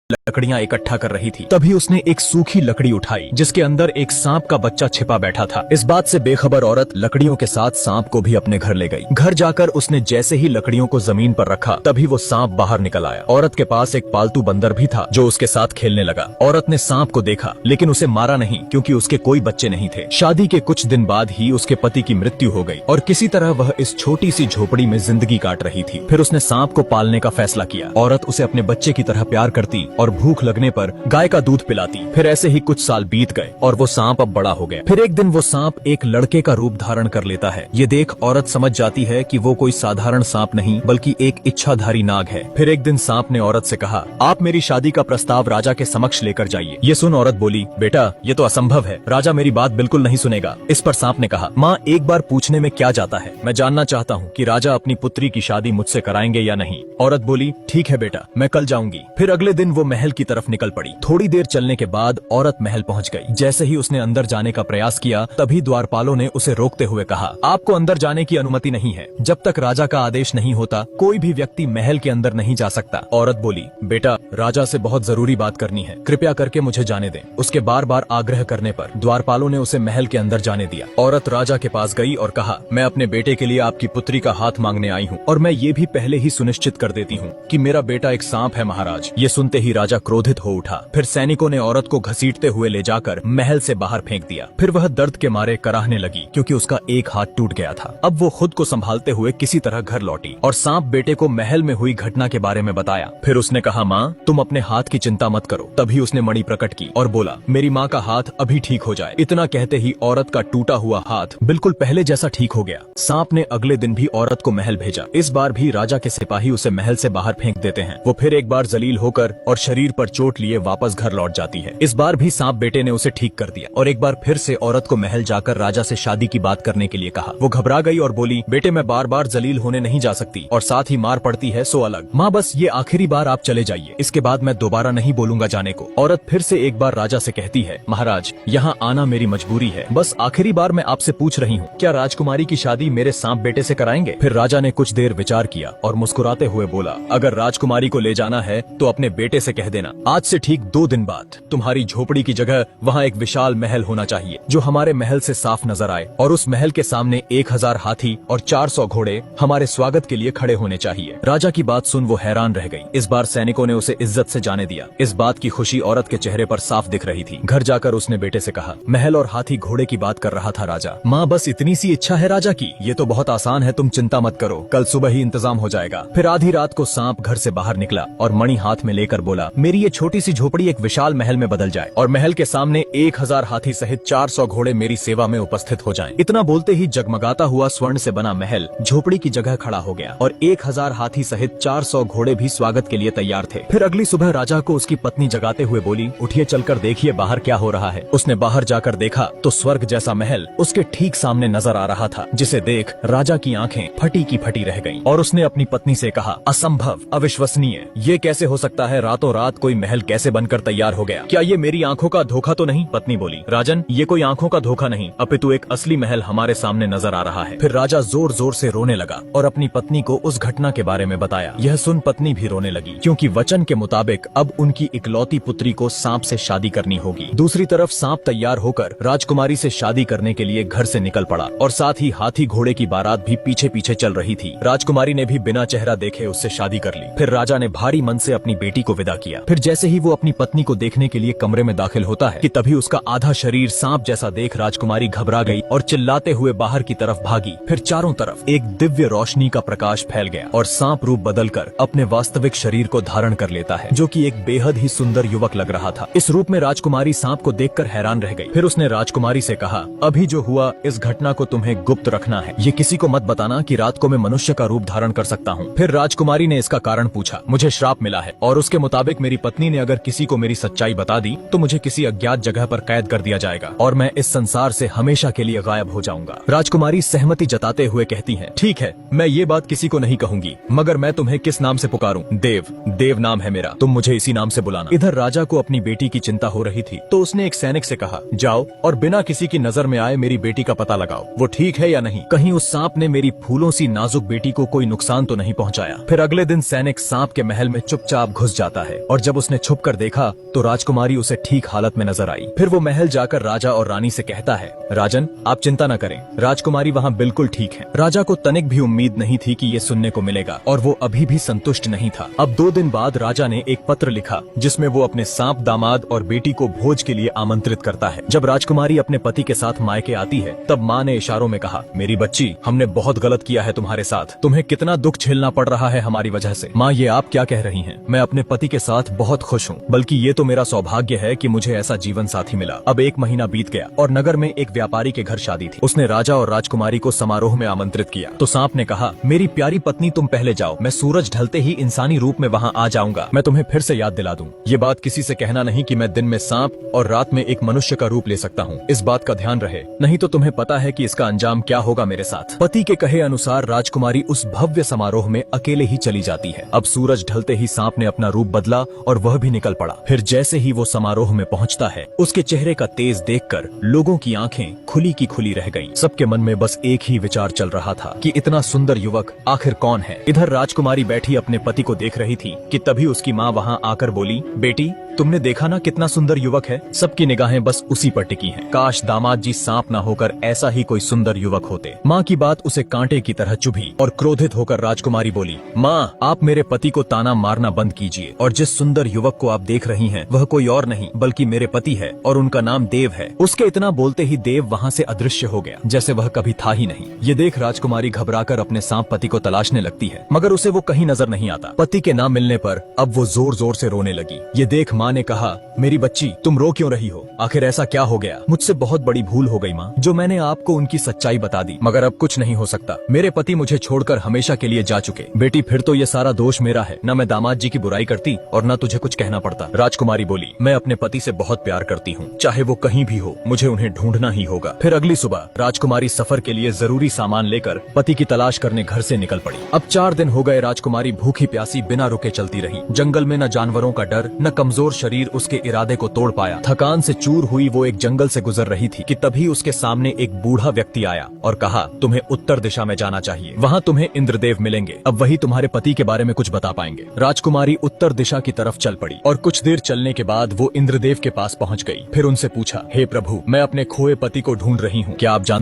लकड़ियां इकट्ठा कर रही थी। तभी उसने एक सूखी लकड़ी उठाई जिसके अंदर एक सांप का बच्चा छिपा बैठा था। इस बात से बेखबर औरत लकड़ियों के साथ सांप को भी अपने घर ले गई। घर जाकर उसने जैसे ही लकड़ियों को जमीन पर रखा तभी वो सांप बाहर निकल आया। औरत के पास एक पालतू बंदर भी था जो उसके साथ खेलने लगा। औरत ने सांप को देखा लेकिन उसे मारा नहीं क्योंकि उसके कोई बच्चे नहीं थे। शादी के कुछ दिन बाद ही उसके पति की मृत्यु हो गई और किसी तरह वह इस छोटी सी झोपड़ी में जिंदगी काट रही थी। फिर उसने सांप को पालने का फैसला किया। औरत उसे अपने बच्चे की तरह प्यार करती और भूख लगने पर गाय का दूध पिलाती। फिर ऐसे ही कुछ साल बीत गए और वो सांप अब बड़ा हो गया। फिर एक दिन वो सांप एक लड़के का रूप धारण कर लेता है। ये देख औरत समझ जाती है कि वो कोई साधारण सांप नहीं बल्कि एक इच्छाधारी नाग है। फिर एक दिन सांप ने औरत से कहा, आप मेरी शादी का प्रस्ताव राजा के समक्ष लेकर जाइए। ये सुन औरत बोली, बेटा ये तो असंभव है, राजा मेरी बात बिल्कुल नहीं सुनेगा। इस पर सांप ने कहा, माँ एक बार पूछने में क्या जाता है, मैं जानना चाहता हूँ कि राजा अपनी पुत्री की शादी मुझसे कराएंगे या नहीं। औरत बोली, ठीक है बेटा, मैं कल जाऊंगी। फिर अगले दिन वो महल की तरफ निकल पड़ी। थोड़ी देर चलने के बाद औरत महल पहुंच गई। जैसे ही उसने अंदर जाने का प्रयास किया तभी द्वारपालों ने उसे रोकते हुए कहा, आपको अंदर जाने की अनुमति नहीं है। जब तक राजा का आदेश नहीं होता कोई भी व्यक्ति महल के अंदर नहीं जा सकता। औरत बोली, बेटा राजा से बहुत जरूरी बात करनी है, कृपया करके मुझे जाने दें। उसके बार बार आग्रह करने पर द्वारपालों ने उसे महल के अंदर जाने दिया। औरत राजा के पास गई और कहा, मैं अपने बेटे के लिए आपकी पुत्री का हाथ मांगने आई हूँ और मैं ये भी पहले ही सुनिश्चित कर देती हूँ कि मेरा बेटा एक सांप है महाराज। ये सुनते ही राजा क्रोधित हो उठा। फिर सैनिकों ने औरत को घसीटते हुए ले जाकर महल से बाहर फेंक दिया। फिर वह दर्द के मारे कराहने लगी क्योंकि उसका एक हाथ टूट गया था। अब वो खुद को संभालते हुए किसी तरह घर लौटी और सांप बेटे को महल में हुई घटना के बारे में बताया। फिर उसने कहा, माँ तुम अपने हाथ की चिंता मत करो। तभी उसने मणि प्रकट की और बोला, मेरी माँ का हाथ अभी ठीक हो जाए। इतना कहते ही औरत का टूटा हुआ हाथ बिल्कुल पहले जैसा ठीक हो गया। सांप ने अगले दिन भी औरत को महल भेजा। इस बार भी राजा के सिपाही उसे महल से बाहर फेंक देते हैं। वो फिर एक बार जलील होकर और शरीर पर चोट लिए वापस घर लौट जाती है। इस बार भी सांप बेटे ने उसे ठीक कर दिया और एक बार फिर से औरत को महल जाकर राजा से शादी की बात करने के लिए कहा। वो घबरा गई और बोली, बेटे मैं बार बार जलील होने नहीं जा सकती और साथ ही मार पड़ती है सो अलग। माँ बस ये आखिरी बार आप चले जाइए, इसके बाद मैं दोबारा नहीं बोलूंगा जाने को। औरत फिर से एक बार राजा से कहती है, महाराज यहाँ आना मेरी मजबूरी है, बस आखिरी बार मैं आपसे पूछ रही हूँ, क्या राजकुमारी की शादी मेरे सांप बेटे से कराएंगे? फिर राजा ने कुछ देर विचार किया और मुस्कुराते हुए बोला, अगर राजकुमारी को ले जाना है तो अपने बेटे से कह देना, आज से ठीक 2 दिन बाद तुम्हारी झोपड़ी की जगह वहाँ एक विशाल महल होना चाहिए जो हमारे महल से साफ नजर आए और उस महल के सामने 1000 हाथी और 400 घोड़े हमारे स्वागत के लिए खड़े होने चाहिए। राजा की बात सुन वो हैरान रह गई। इस बार सैनिकों ने उसे इज्जत से जाने दिया। इस बात की खुशी औरत के चेहरे पर साफ दिख रही थी। घर जाकर उसने बेटे से कहा, महल और हाथी घोड़े की बात कर रहा था राजा। माँ बस इतनी सी इच्छा है राजा की, ये तो बहुत आसान है, तुम चिंता मत करो, कल सुबह ही इंतजाम हो जाएगा। फिर आधी रात को सांप घर से बाहर निकला और मणि हाथ में लेकर बोला, मेरी ये छोटी सी झोपड़ी एक विशाल महल में बदल जाए और महल के सामने 1000 हाथी सहित 400 घोड़े मेरी सेवा में उपस्थित हो जाएं। इतना बोलते ही जगमगाता हुआ स्वर्ण से बना महल झोपड़ी की जगह खड़ा हो गया और 1000 हाथी सहित 400 घोड़े भी स्वागत के लिए तैयार थे। फिर अगली सुबह राजा को उसकी पत्नी जगाते हुए बोली, उठिए चलकर देखिए बाहर क्या हो रहा है। उसने बाहर जाकर देखा तो स्वर्ग जैसा महल उसके ठीक सामने नजर आ रहा था, जिसे देख राजा की आंखें फटी की फटी रह गईं और उसने अपनी पत्नी से कहा, असंभव, अविश्वसनीय, ये कैसे हो सकता है, रातों रात कोई महल कैसे बनकर तैयार हो गया? क्या ये मेरी आंखों का धोखा तो नहीं? पत्नी बोली, राजन ये कोई आंखों का धोखा नहीं, अपितु एक असली महल हमारे सामने नजर आ रहा है। फिर राजा जोर जोर से रोने लगा और अपनी पत्नी को उस घटना के बारे में बताया। यह सुन पत्नी भी रोने लगी क्योंकि वचन के मुताबिक अब उनकी इकलौती पुत्री को सांप से शादी करनी होगी। दूसरी तरफ सांप तैयार होकर राजकुमारी से शादी करने के लिए घर से निकल पड़ा और साथ ही हाथी घोड़े की बारात भी पीछे पीछे चल रही थी। राजकुमारी ने भी बिना चेहरा देखे उससे शादी कर ली। फिर राजा ने भारी मन से अपनी बेटी को विदा किया। फिर जैसे ही वो अपनी पत्नी को देखने के लिए कमरे में दाखिल होता है कि तभी उसका आधा शरीर सांप जैसा देख राजकुमारी घबरा गई और चिल्लाते हुए बाहर की तरफ भागी। फिर चारों तरफ एक दिव्य रोशनी का प्रकाश फैल गया और सांप रूप बदलकर अपने वास्तविक शरीर को धारण कर लेता है, जो कि एक बेहद ही सुंदर युवक लग रहा था। इस रूप में राजकुमारी सांप को देखकर हैरान रह गई। फिर उसने राजकुमारी से कहा, अभी जो हुआ इस घटना को तुम्हें गुप्त रखना है, ये किसी को मत बताना कि रात को मैं मनुष्य का रूप धारण कर सकता हूँ। फिर राजकुमारी ने इसका कारण पूछा। मुझे श्राप मिला है और उसके मुताबिक मेरी पत्नी ने अगर किसी को मेरी सच्चाई बता दी तो मुझे किसी अज्ञात जगह पर कैद कर दिया जाएगा और मैं इस संसार से हमेशा के लिए गायब हो जाऊंगा। राजकुमारी सहमति जताते हुए कहती है, ठीक है, मैं ये बात किसी को नहीं कहूंगी, मगर मैं तुम्हें किस नाम से पुकारूं? देव, देव नाम है मेरा, तुम मुझे इसी नाम से बुलाना। इधर राजा को अपनी बेटी की चिंता हो रही थी तो उसने एक सैनिक से कहा, जाओ और बिना किसी की नजर में आए मेरी बेटी का पता लगाओ, वो ठीक है या नहीं, कहीं उस सांप ने मेरी फूलों सी नाजुक बेटी को कोई नुकसान तो नहीं पहुंचाया। फिर अगले दिन सैनिक सांप के महल में चुपचाप घुस जाता है है और जब उसने छुप कर देखा तो राजकुमारी उसे ठीक हालत में नजर आई। फिर वो महल जाकर राजा और रानी से कहता है, राजन आप चिंता न करें, राजकुमारी वहाँ बिल्कुल ठीक है। राजा को तनिक भी उम्मीद नहीं थी कि ये सुनने को मिलेगा और वो अभी भी संतुष्ट नहीं था। अब 2 दिन बाद राजा ने एक पत्र लिखा जिसमें वो अपने सांप दामाद और बेटी को भोज के लिए आमंत्रित करता है। जब राजकुमारी अपने पति के साथ मायके आती है तब माँ ने इशारों में कहा, मेरी बच्ची हमने बहुत गलत किया है तुम्हारे साथ, तुम्हें कितना दुख झेलना पड़ रहा है हमारी वजह से। माँ ये आप क्या कह रही हैं? मैं अपने पति के साथ बहुत खुश हूँ, बल्कि ये तो मेरा सौभाग्य है कि मुझे ऐसा जीवन साथी मिला। अब 1 महीना बीत गया और नगर में एक व्यापारी के घर शादी थी। उसने राजा और राजकुमारी को समारोह में आमंत्रित किया तो सांप ने कहा, मेरी प्यारी पत्नी तुम पहले जाओ, मैं सूरज ढलते ही इंसानी रूप में वहाँ आ जाऊंगा, मैं तुम्हें फिर से याद दिला दूं। ये बात किसी से कहना नहीं कि मैं दिन में सांप और रात में एक मनुष्य का रूप ले सकता हूँ, इस बात का ध्यान रहे, नहीं तो तुम्हें पता है कि इसका अंजाम क्या होगा मेरे साथ। पति के कहे अनुसार राजकुमारी उस भव्य समारोह में अकेले ही चली जाती है। अब सूरज ढलते ही सांप ने अपना रूप बदला और वह भी निकल पड़ा। फिर जैसे ही वो समारोह में पहुंचता है उसके चेहरे का तेज देखकर लोगों की आंखें खुली की खुली रह गईं। सबके मन में बस एक ही विचार चल रहा था कि इतना सुंदर युवक आखिर कौन है। इधर राजकुमारी बैठी अपने पति को देख रही थी कि तभी उसकी माँ वहाँ आकर बोली, बेटी तुमने देखा ना कितना सुंदर युवक है। सबकी निगाहें बस उसी पर टिकी हैं। काश दामाद जी सांप ना होकर ऐसा ही कोई सुंदर युवक होते। माँ की बात उसे कांटे की तरह चुभी और क्रोधित होकर राजकुमारी बोली, माँ आप मेरे पति को ताना मारना बंद कीजिए और जिस सुंदर युवक को आप देख रही हैं वह कोई और नहीं बल्कि मेरे पति है और उनका नाम देव है। उसके इतना बोलते ही देव वहाँ से अदृश्य हो गया जैसे वह कभी था ही नहीं। ये देख राजकुमारी घबराकर अपने सांप पति को तलाशने लगती है मगर उसे वो कहीं नजर नहीं आता। पति के ना मिलने पर अब वो जोर जोर से रोने लगी। ये देख माँ ने कहा, मेरी बच्ची तुम रो क्यों रही हो? आखिर ऐसा क्या हो गया? मुझसे बहुत बड़ी भूल हो गई माँ, जो मैंने आपको उनकी सच्चाई बता दी, मगर अब कुछ नहीं हो सकता। मेरे पति मुझे छोड़कर हमेशा के लिए जा चुके। बेटी फिर तो ये सारा दोष मेरा है, न मैं दामाद जी की बुराई करती और न तुझे कुछ कहना पड़ता। राजकुमारी बोली, मैं अपने पति से बहुत प्यार करती हूँ, चाहे वो कहीं भी हो, मुझे उन्हें ढूंढना ही होगा। फिर अगली सुबह राजकुमारी सफर के लिए जरूरी सामान लेकर पति की तलाश करने घर से निकल पड़ी। अब 4 दिन हो गए राजकुमारी भूखी प्यासी बिना रुके चलती रही। जंगल में न जानवरों का डर न कमजोर शरीर उसके इरादे को तोड़ पाया। थकान से चूर हुई वो एक जंगल से गुजर रही थी कि तभी उसके सामने एक बूढ़ा व्यक्ति आया और कहा, तुम्हें उत्तर दिशा में जाना चाहिए, वहाँ तुम्हें इंद्रदेव मिलेंगे, अब वही तुम्हारे पति के बारे में कुछ बता पाएंगे। राजकुमारी उत्तर दिशा की तरफ चल पड़ी और कुछ देर चलने के बाद वो इंद्रदेव के पास पहुँच गई। फिर उनसे पूछा, हे प्रभु मैं अपने खोए पति को ढूंढ रही हूँ, क्या आप जानते